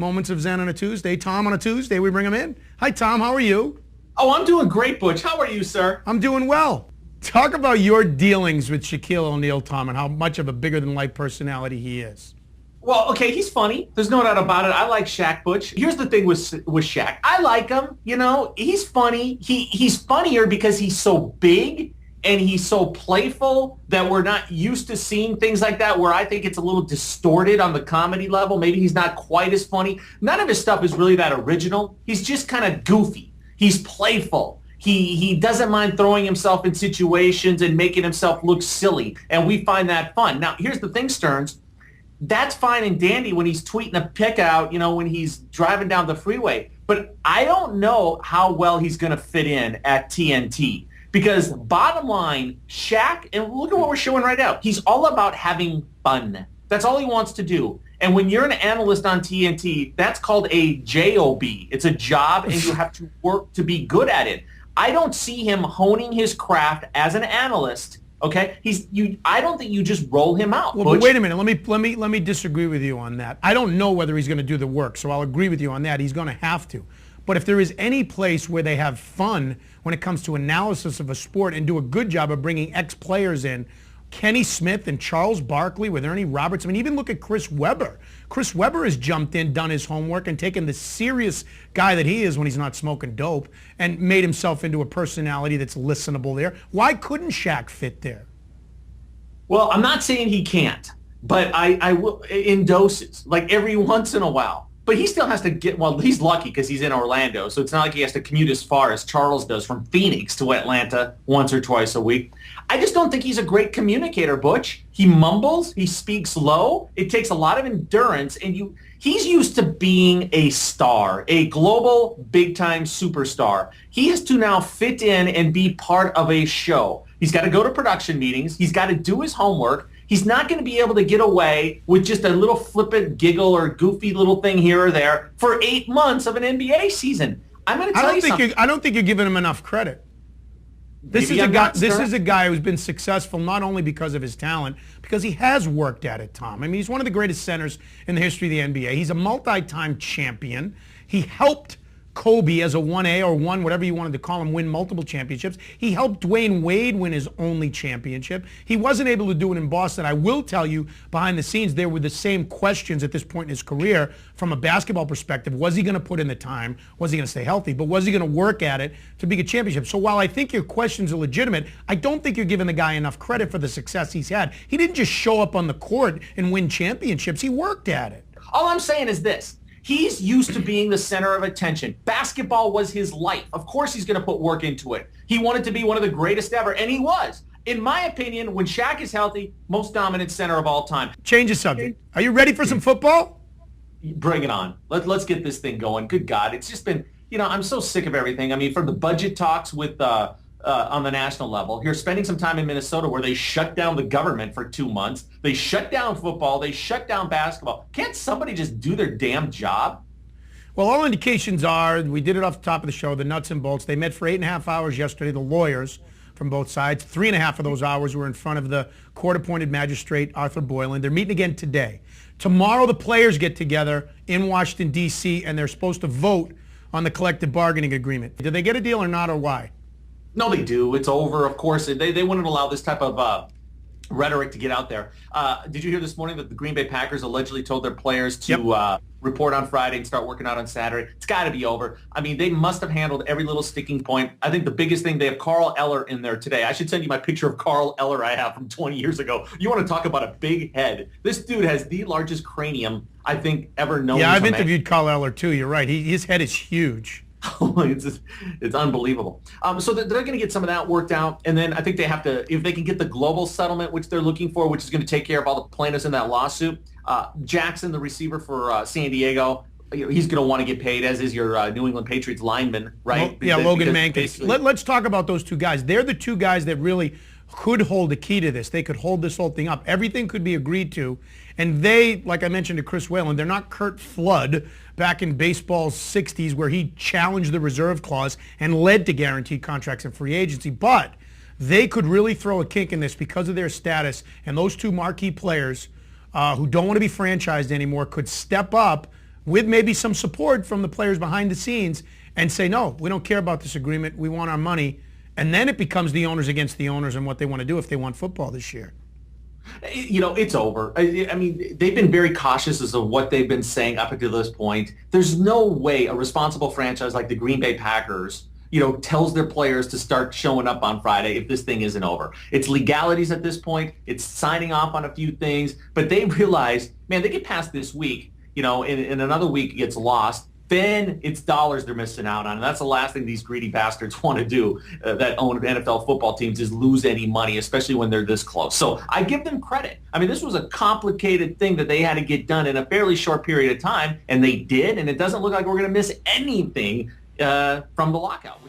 Moments of Zen on a Tuesday. Tom on a Tuesday, we bring him in. Hi, Tom. How are you? Oh, I'm doing great, Butch. How are you, sir? I'm doing well. Talk about your dealings with Shaquille O'Neal, Tom, and how much of a bigger-than-life personality he is. Well, okay, he's funny. There's no doubt about it. I like Shaq, Butch. Here's the thing with Shaq. I like him. You know, he's funny. He's funnier because he's so big and he's so playful that we're not used to seeing things like that, where I think it's a little distorted on the comedy level. Maybe he's not quite as funny. None of his stuff is really that original. He's just kind of goofy. He's playful. He doesn't mind throwing himself in situations and making himself look silly, and we find that fun. Now, here's the thing, Stearns. That's fine and dandy when he's tweeting a pic out, you know, when he's driving down the freeway. But I don't know how well he's going to fit in at TNT. Because bottom line, Shaq, and look at what we're showing right now, he's all about having fun. That's all he wants to do. And when you're an analyst on TNT, that's called a job. It's a job, and you have to work to be good at it. I don't see him honing his craft as an analyst. Okay, I don't think you just roll him out. Well, but wait a minute. Let me disagree with you on that. I don't know whether he's going to do the work, so I'll agree with you on that. He's going to have to. But if there is any place where they have fun when it comes to analysis of a sport and do a good job of bringing ex-players in, Kenny Smith and Charles Barkley with Ernie Roberts. I mean, even look at Chris Webber. Chris Webber has jumped in, done his homework, and taken the serious guy that he is when he's not smoking dope and made himself into a personality that's listenable there. Why couldn't Shaq fit there? Well, I'm not saying he can't, but I will in doses, like every once in a while. But he still has to get, well, he's lucky because he's in Orlando, so it's not like he has to commute as far as Charles does from Phoenix to Atlanta once or twice a week. I just don't think he's a great communicator, Butch. He mumbles, he speaks low. It takes a lot of endurance, and he's used to being a star, a global big-time superstar. He has to now fit in and be part of a show. He's got to go to production meetings. He's got to do his homework. He's not going to be able to get away with just a little flippant giggle or goofy little thing here or there for 8 months of an NBA season. I'm going to tell you something. I don't think you're giving him enough credit. This is a guy who's been successful not only because of his talent, because he has worked at it, Tom. I mean, he's one of the greatest centers in the history of the NBA. He's a multi-time champion. He helped Kobe as a 1A or 1, whatever you wanted to call him, win multiple championships. He helped Dwayne Wade win his only championship. He wasn't able to do it in Boston. I will tell you, behind the scenes, there were the same questions at this point in his career from a basketball perspective. Was he going to put in the time? Was he going to stay healthy? But was he going to work at it to be a championship? So while I think your questions are legitimate, I don't think you're giving the guy enough credit for the success he's had. He didn't just show up on the court and win championships. He worked at it. All I'm saying is this. He's used to being the center of attention. Basketball was his life. Of course he's going to put work into it. He wanted to be one of the greatest ever, and he was. In my opinion, when Shaq is healthy, most dominant center of all time. Change the subject. Are you ready for some football? Bring it on. Let's get this thing going. Good God. It's just been, you know, I'm so sick of everything. I mean, from the budget talks with on the national level. You're spending some time in Minnesota where they shut down the government for 2 months. They shut down football. They shut down basketball. Can't somebody just do their damn job? Well, all indications are, we did it off the top of the show, the nuts and bolts. They met for 8.5 hours yesterday, the lawyers from both sides. 3.5 of those hours were in front of the court-appointed magistrate, Arthur Boylan. They're meeting again today. Tomorrow, the players get together in Washington, D.C., and they're supposed to vote on the collective bargaining agreement. Did they get a deal or not, or why? No, they do. It's over, of course. They wouldn't allow this type of rhetoric to get out there. Did you hear this morning that the Green Bay Packers allegedly told their players to report on Friday and start working out on Saturday? It's got to be over. I mean, they must have handled every little sticking point. I think the biggest thing, they have Carl Eller in there today. I should send you my picture of Carl Eller I have from 20 years ago. You want to talk about a big head. This dude has the largest cranium I think ever known. Yeah, I've interviewed Carl Eller too. You're right. His head is huge. It's unbelievable. So they're going to get some of that worked out, and then I think they have to, if they can get the global settlement, which they're looking for, which is going to take care of all the plaintiffs in that lawsuit. Jackson, the receiver for San Diego, he's going to want to get paid, as is your New England Patriots lineman, right? Well, yeah, Logan Mankins. Let's talk about those two guys. They're the two guys that really could hold the key to this. They could hold this whole thing up. Everything could be agreed to. And they, like I mentioned to Chris Whalen, they're not Curt Flood back in baseball's 60s where he challenged the reserve clause and led to guaranteed contracts and free agency. But they could really throw a kink in this because of their status. And those two marquee players who don't want to be franchised anymore could step up with maybe some support from the players behind the scenes, and say, no, we don't care about this agreement. We want our money. And then it becomes the owners against the owners and what they want to do if they want football this year. It's over. I mean, they've been very cautious as to what they've been saying up until this point. There's no way a responsible franchise like the Green Bay Packers, tells their players to start showing up on Friday if this thing isn't over. It's legalities at this point. It's signing off on a few things. But they realize, man, they get past this week, in another week it gets lost. Then it's dollars they're missing out on. And that's the last thing these greedy bastards want to do that own NFL football teams is lose any money, especially when they're this close. So I give them credit. I mean, this was a complicated thing that they had to get done in a fairly short period of time, and they did. And it doesn't look like we're going to miss anything from the lockout.